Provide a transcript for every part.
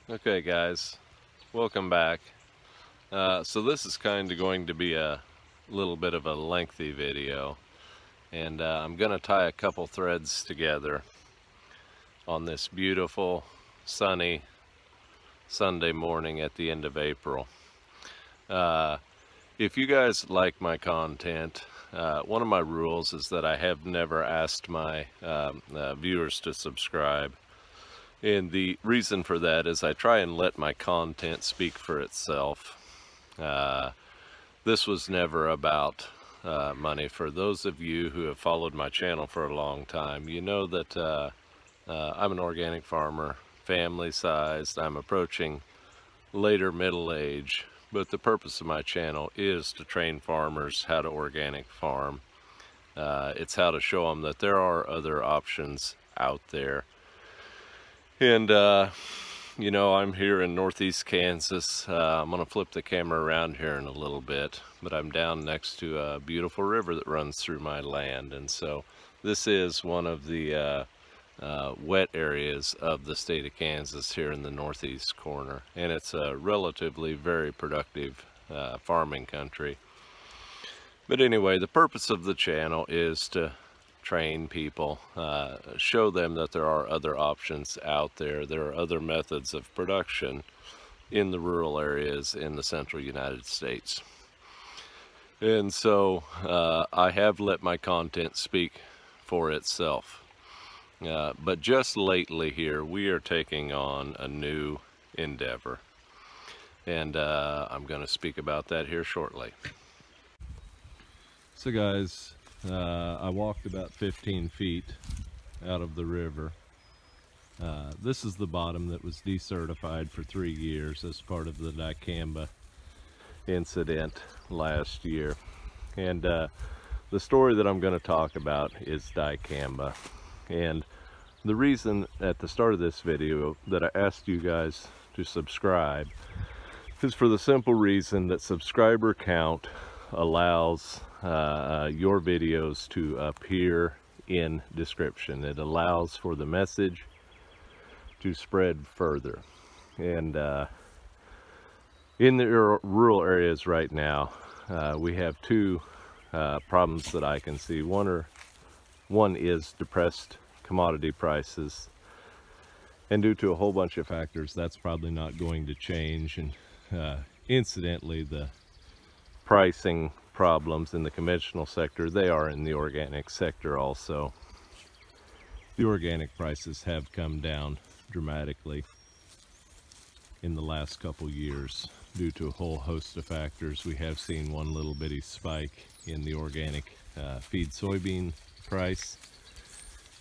Okay guys, welcome back. So this is kind of going to be a little bit of a lengthy video, and I'm going to tie a couple threads together on this beautiful sunny Sunday morning at the end of April. Uh, if you guys like my content, one of my rules is that I have never asked my viewers to subscribe. And the reason for that is I try and let my content speak for itself. Uh, this was never about money. For those of you who have followed my channel for a long time, you know that I'm an organic farmer, family sized. I'm approaching later middle age, but the purpose of my channel is to train farmers how to organic farm. It's how to show them that there are other options out there. And you know, I'm here in northeast Kansas. I'm going to flip the camera around here in a little bit, but I'm down next to a beautiful river that runs through my land. And so this is one of the wet areas of the state of Kansas here in the northeast corner. And it's a relatively very productive farming country. But anyway, the purpose of the channel is to train people, show them that there are other options out there. There are other methods of production in the rural areas in the central United States. And so I have let my content speak for itself. But just lately here, we are taking on a new endeavor. And I'm going to speak about that here shortly. So guys, I walked about 15 feet out of the river. This is the bottom that was decertified for 3 years as part of the Dicamba incident last year. And the story that I'm going to talk about is Dicamba. And the reason at the start of this video that I asked you guys to subscribe is for the simple reason that subscriber count allows your videos to appear in description. It allows for the message to spread further. And in the rural areas right now, we have two problems that I can see. One is depressed commodity prices, and due to a whole bunch of factors, that's probably not going to change. And incidentally, the pricing problems in the conventional sector, they are in the organic sector also. The organic prices have come down dramatically in the last couple years due to a whole host of factors. We have seen one little bitty spike in the organic feed soybean price,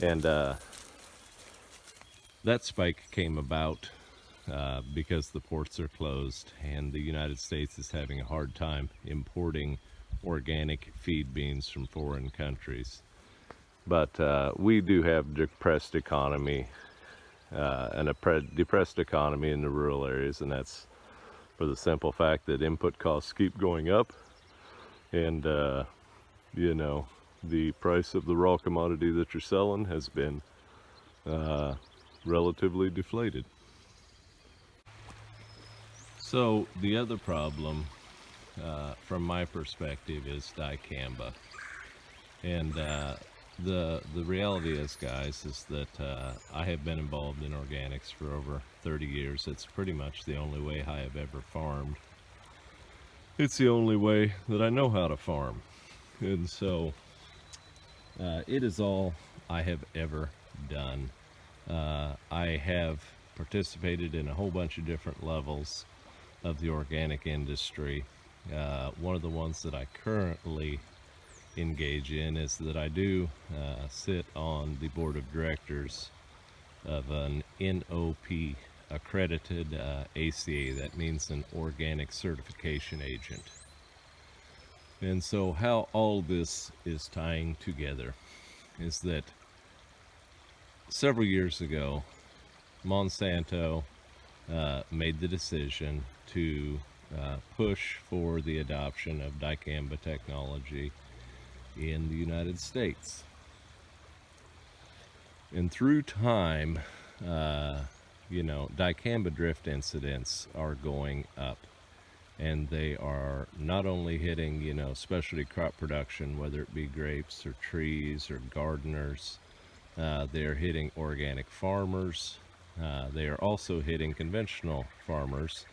and that spike came about because the ports are closed and the United States is having a hard time importing organic feed beans from foreign countries. But we do have depressed economy and a depressed economy in the rural areas, and that's for the simple fact that input costs keep going up, and you know, the price of the raw commodity that you're selling has been relatively deflated. So the other problem from my perspective is Dicamba. And the reality is, guys, is that I have been involved in organics for over 30 years. It's pretty much the only way I have ever farmed. It's the only way that I know how to farm. And so it is all I have ever done. I have participated in a whole bunch of different levels of the organic industry. One of the ones that I currently engage in is that I do sit on the board of directors of an NOP accredited ACA. That means an organic certification agent. And so how all this is tying together is that several years ago, Monsanto made the decision to push for the adoption of Dicamba technology in the United States. And through time, Dicamba drift incidents are going up, and they are not only hitting, specialty crop production, whether it be grapes or trees or gardeners. They are hitting organic farmers. They are also hitting conventional farmers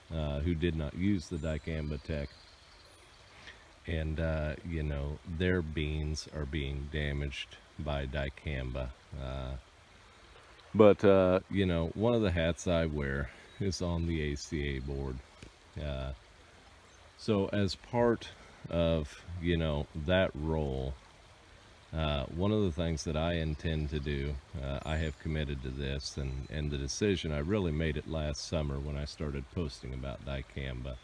who did not use the Dicamba tech. And, their beans are being damaged by Dicamba. But one of the hats I wear is on the ACA board. So as part of, that role, one of the things that I intend to do, I have committed to this, and the decision, I really made it last summer when I started posting about Dicamba.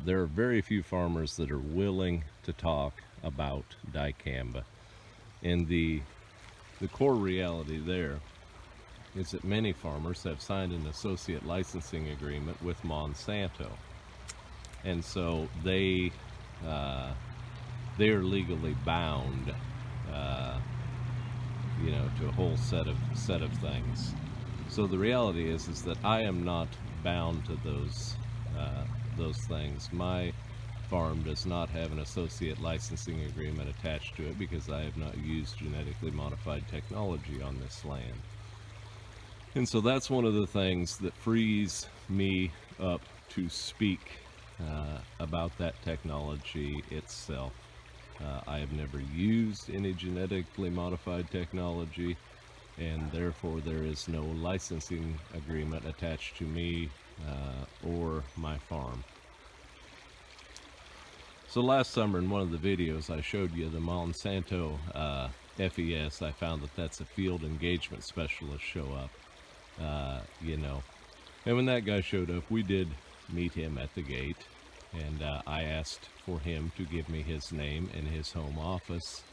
There are very few farmers that are willing to talk about Dicamba. And the core reality there is that many farmers have signed an associate licensing agreement with Monsanto. And so they are legally bound, to a whole set of things. So the reality is that I am not bound to those things. My farm does not have an associate licensing agreement attached to it because I have not used genetically modified technology on this land. And so that's one of the things that frees me up to speak about that technology itself. I have never used any genetically modified technology, and therefore there is no licensing agreement attached to me or my farm. So last summer in one of the videos I showed you the Monsanto FES. I found that that's a field engagement specialist show up, and when that guy showed up, we did meet him at the gate, and I asked for him to give me his name and his home office,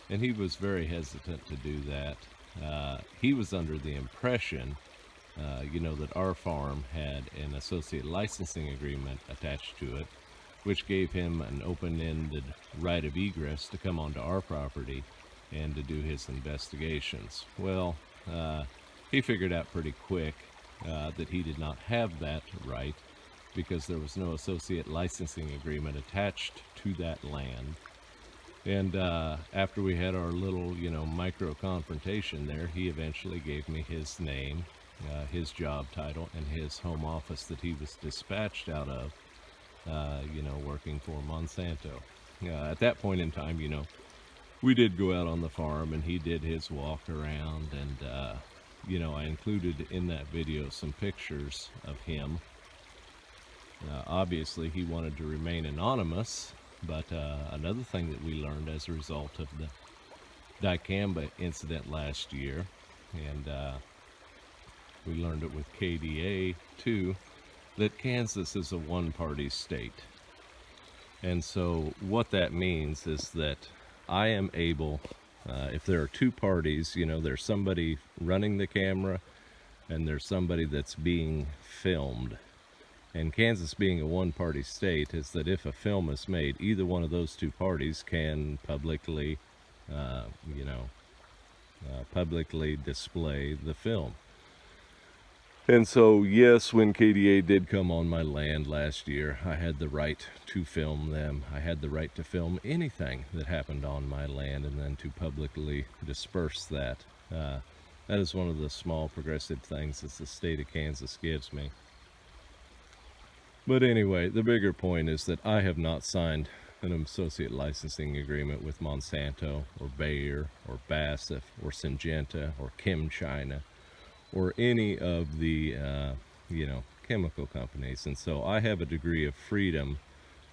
and he was very hesitant to do that. He was under the impression that our farm had an associate licensing agreement attached to it, which gave him an open-ended right of egress to come onto our property and to do his investigations. Well, he figured out pretty quick that he did not have that right because there was no associate licensing agreement attached to that land. And after we had our little, micro confrontation there, he eventually gave me his name, his job title, and his home office that he was dispatched out of, working for Monsanto. At that point in time, we did go out on the farm and he did his walk around, and, I included in that video some pictures of him. Obviously, he wanted to remain anonymous, but another thing that we learned as a result of the Dicamba incident last year, and we learned it with KDA too, that Kansas is a one-party state. And so what that means is that I am able, if there are two parties, there's somebody running the camera and there's somebody that's being filmed. And Kansas being a one-party state is that if a film is made, either one of those two parties can publicly, publicly display the film. And so, yes, when KDA did come on my land last year, I had the right to film them. I had the right to film anything that happened on my land and then to publicly disperse that. That is one of the small progressive things that the state of Kansas gives me. But anyway, the bigger point is that I have not signed an associate licensing agreement with Monsanto or Bayer or BASF or Syngenta or ChemChina or any of the, chemical companies. And so I have a degree of freedom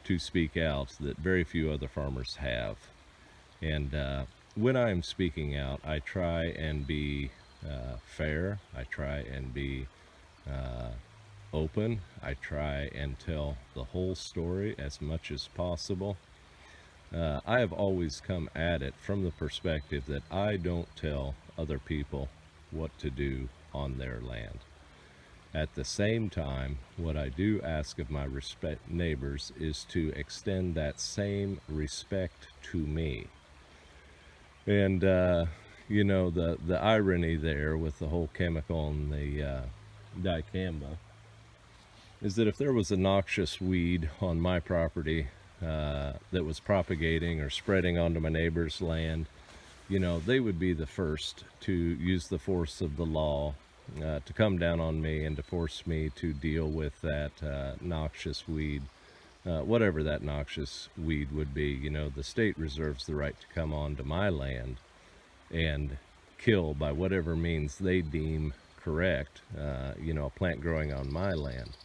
to speak out that very few other farmers have. And when I'm speaking out, I try and be fair. I try and be open. I try and tell the whole story as much as possible. I have always come at it from the perspective that I don't tell other people what to do on their land. At the same time, what I do ask of my neighbors is to extend that same respect to me. And, you know, the irony there with the whole chemical and the dicamba is that if there was a noxious weed on my property that was propagating or spreading onto my neighbor's land, you know, they would be the first to use the force of the law to come down on me and to force me to deal with that noxious weed, whatever that noxious weed would be. You know, the state reserves the right to come onto my land and kill by whatever means they deem correct, you know, a plant growing on my land.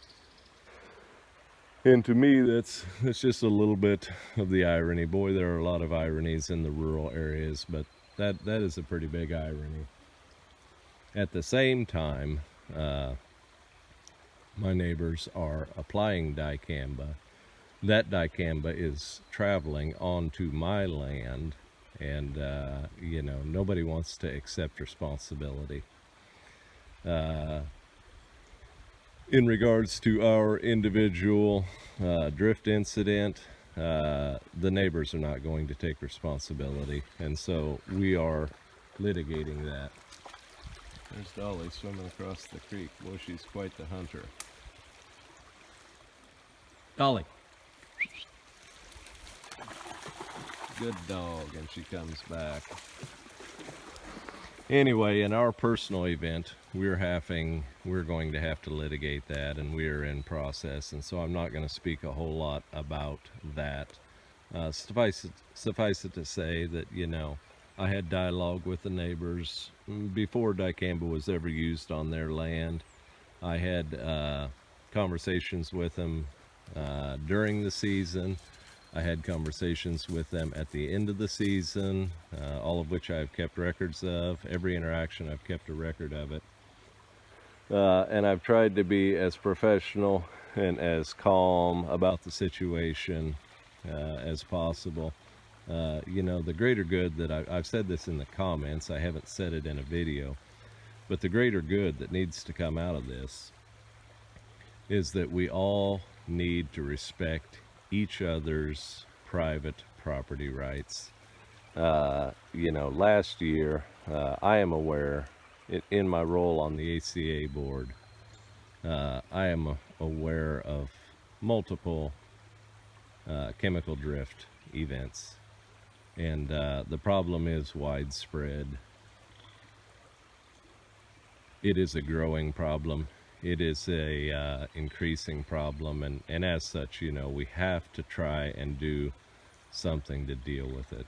And to me, that's just a little bit of the irony. Boy, there are a lot of ironies in the rural areas, but that is a pretty big irony. At the same time, my neighbors are applying dicamba. That dicamba is traveling onto my land, and you know, nobody wants to accept responsibility. In regards to our individual drift incident, the neighbors are not going to take responsibility, and so we are litigating that. There's Dolly swimming across the creek. Boy, she's quite the hunter. Dolly. Good dog, and she comes back. Anyway, in our personal event, we're going to have to litigate that, and we're in process, and so I'm not going to speak a whole lot about that. Suffice it to say that, you know, I had dialogue with the neighbors before dicamba was ever used on their land. I had conversations with them during the season. I had conversations with them at the end of the season, all of which I've kept records of. Every interaction, I've kept a record of it. And I've tried to be as professional and as calm about the situation as possible. You know, the greater good that I've said this in the comments, I haven't said it in a video, but the greater good that needs to come out of this is that we all need to respect each other's private property rights. You know, last year, I am aware, in my role on the ACA board, I am aware of multiple chemical drift events, and the problem is widespread. It is a growing problem. It is a increasing problem, and as such, you know, we have to try and do something to deal with it.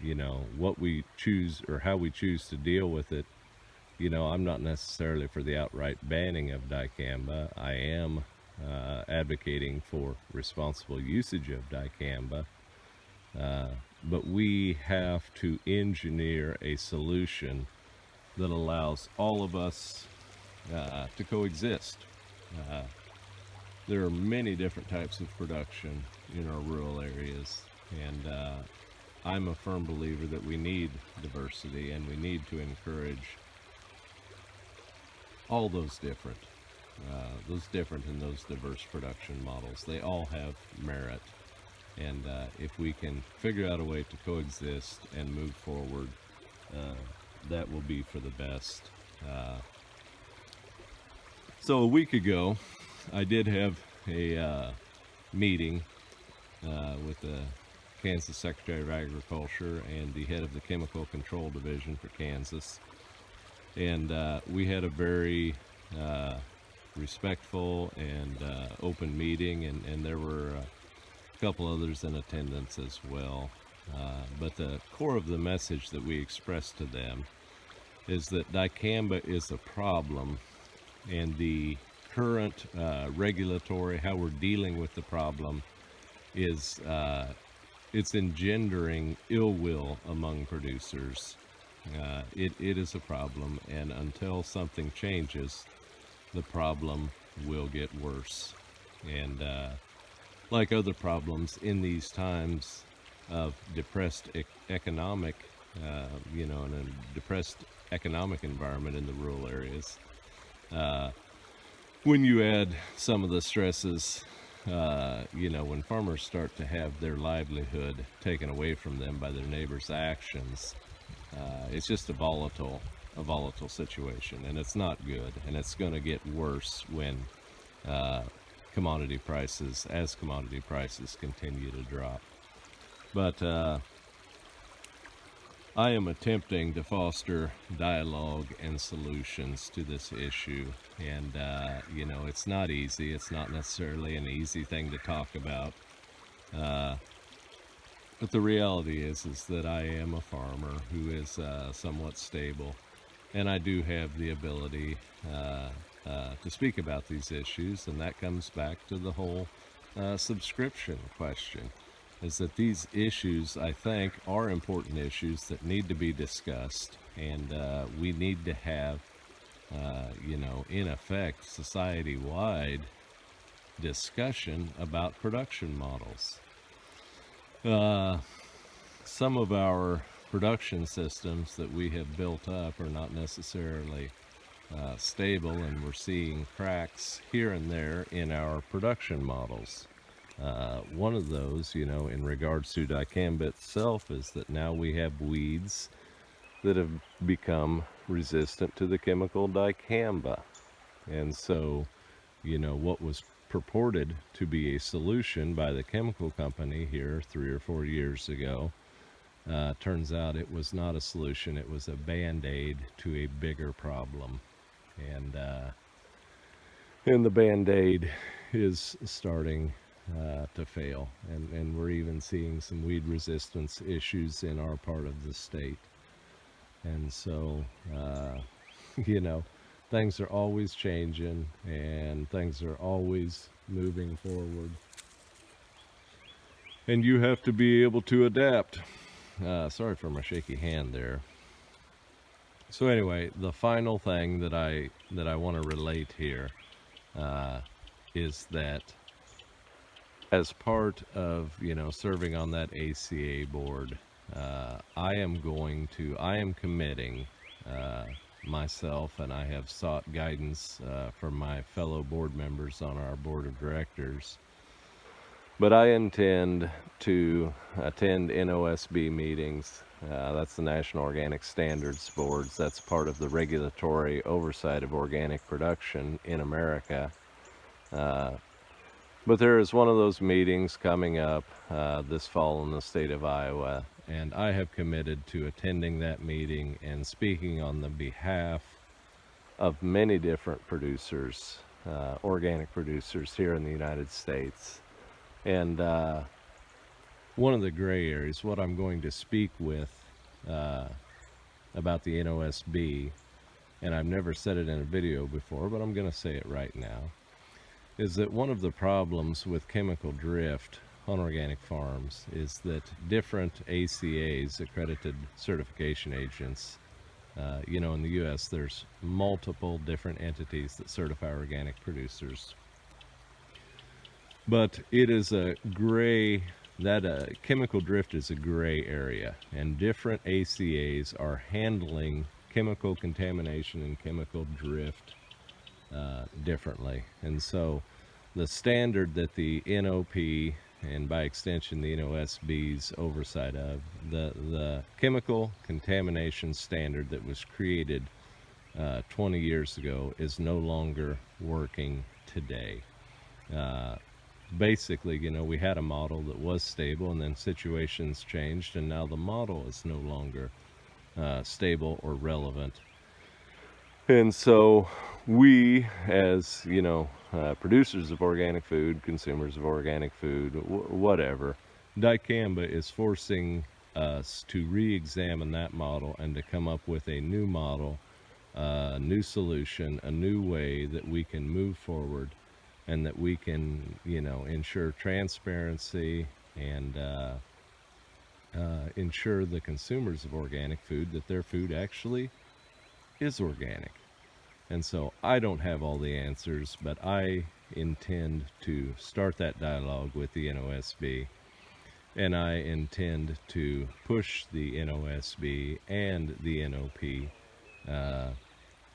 You know, what we choose or how we choose to deal with it, you know, I'm not necessarily for the outright banning of dicamba. I am advocating for responsible usage of dicamba, but we have to engineer a solution that allows all of us to coexist. There are many different types of production in our rural areas, and I'm a firm believer that we need diversity, and we need to encourage all those different and those diverse production models. They all have merit, and if we can figure out a way to coexist and move forward, that will be for the best. So a week ago, I did have a meeting with the Kansas Secretary of Agriculture and the head of the Chemical Control Division for Kansas. And we had a very respectful and open meeting, and there were a couple others in attendance as well. But the core of the message that we expressed to them is that dicamba is a problem, and the current regulatory, how we're dealing with the problem, is it's engendering ill will among producers. It is a problem, and until something changes, the problem will get worse. And like other problems in these times of depressed economic, you know, in a depressed economic environment in the rural areas, when you add some of the stresses, you know, when farmers start to have their livelihood taken away from them by their neighbors' actions, It's just a volatile situation, and it's not good, and it's going to get worse when uh, commodity prices continue to drop. But I am attempting to foster dialogue and solutions to this issue, and it's not easy. It's not necessarily an easy thing to talk about. But the reality is that I am a farmer who is somewhat stable, and I do have the ability to speak about these issues, and that comes back to the whole subscription question. Is that these issues, I think, are important issues that need to be discussed, and we need to have, in effect, society-wide discussion about production models. Some of our production systems that we have built up are not necessarily stable, and we're seeing cracks here and there in our production models. One of those, in regards to Dicamba itself, is that now we have weeds that have become resistant to the chemical Dicamba. And so, what was purported to be a solution by the chemical company here 3 or 4 years ago, turns out it was not a solution. It was a band-aid to a bigger problem. And the band-aid is starting to fail, and we're even seeing some weed resistance issues in our part of the state. And so things are always changing, and things are always moving forward, and you have to be able to adapt. Sorry for my shaky hand there. So anyway, the final thing that I want to relate here is that as part of serving on that ACA board, I am committing myself, and I have sought guidance from my fellow board members on our board of directors. But I intend to attend NOSB meetings. That's the National Organic Standards Boards. That's part of the regulatory oversight of organic production in America. But there is one of those meetings coming up this fall in the state of Iowa, and I have committed to attending that meeting and speaking on the behalf of many different producers, organic producers here in the United States. And one of the gray areas, what I'm going to speak with about the NOSB, and I've never said it in a video before, but I'm going to say it right now, is that one of the problems with chemical drift on organic farms is that different ACAs, accredited certification agents, in the U.S. there's multiple different entities that certify organic producers. But it is a gray, chemical drift is a gray area, and different ACAs are handling chemical contamination and chemical drift differently. And so the standard that the NOP, and by extension the NOSB's oversight of, the chemical contamination standard that was created 20 years ago is no longer working today. Basically, we had a model that was stable, and then situations changed, and now the model is no longer stable or relevant. And so we, as producers of organic food, consumers of organic food, whatever, Dicamba is forcing us to re-examine that model and to come up with a new model, a new solution, a new way that we can move forward, and that we can ensure transparency and ensure the consumers of organic food that their food actually is organic. And so I don't have all the answers, but I intend to start that dialogue with the NOSB, and I intend to push the NOSB and the NOP,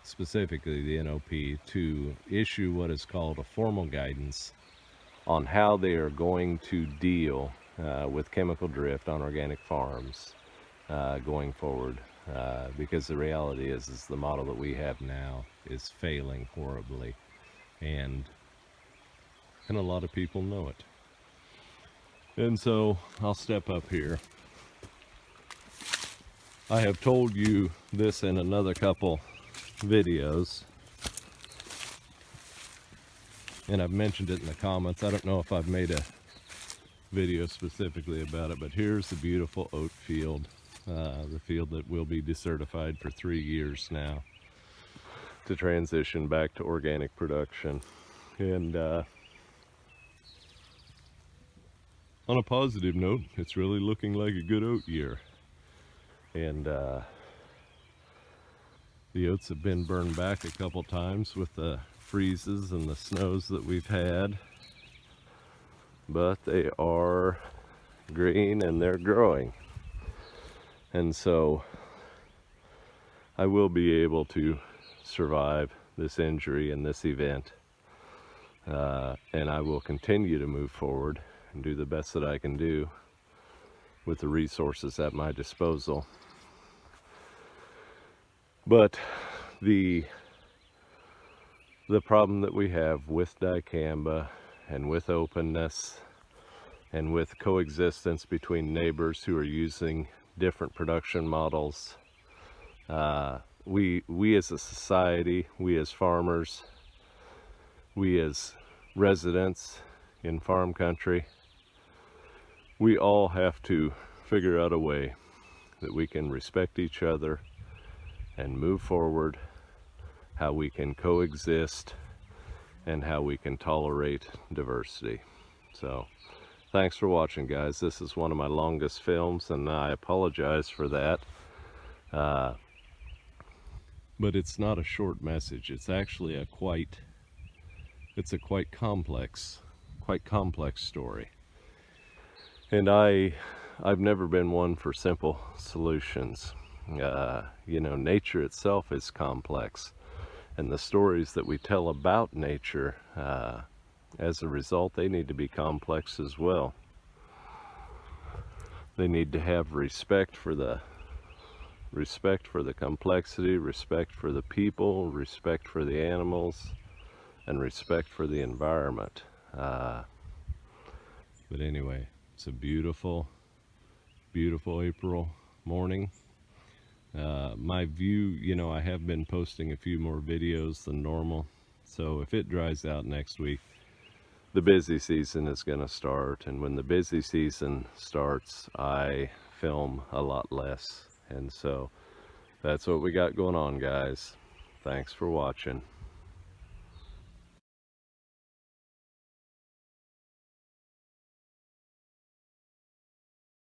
specifically the NOP, to issue what is called a formal guidance on how they are going to deal with chemical drift on organic farms going forward. because the reality is the model that we have now is failing horribly, and a lot of people know it. And so I'll step up here. I have told you this in another couple videos, and I've mentioned it in the comments. I don't know if I've made a video specifically about it, but here's the beautiful oat field, the field that will be decertified for 3 years now to transition back to organic production. And on a positive note, it's really looking like a good oat year. And the oats have been burned back a couple times with the freezes and the snows that we've had, but they are green and they're growing. And so I will be able to survive this injury and this event, and I will continue to move forward and do the best that I can do with the resources at my disposal. But the problem that we have with Dicamba and with openness and with coexistence between neighbors who are using different production models, we as a society, we as farmers, we as residents in farm country, we all have to figure out a way that we can respect each other and move forward, how we can coexist, and how we can tolerate diversity. So thanks for watching, guys. This is one of my longest films, and I apologize for that. But it's not a short message. It's actually a quite complex story. And I've never been one for simple solutions. You know, nature itself is complex, and the stories that we tell about nature, as a result, they need to be complex as well. They need to have respect for the complexity, respect for the people, respect for the animals, and respect for the environment. But anyway, it's a beautiful April morning. My view, you know, I have been posting a few more videos than normal, so if it dries out next week, the busy season is going to start, and when the busy season starts, I film a lot less. And so that's what we got going on, guys. Thanks for watching.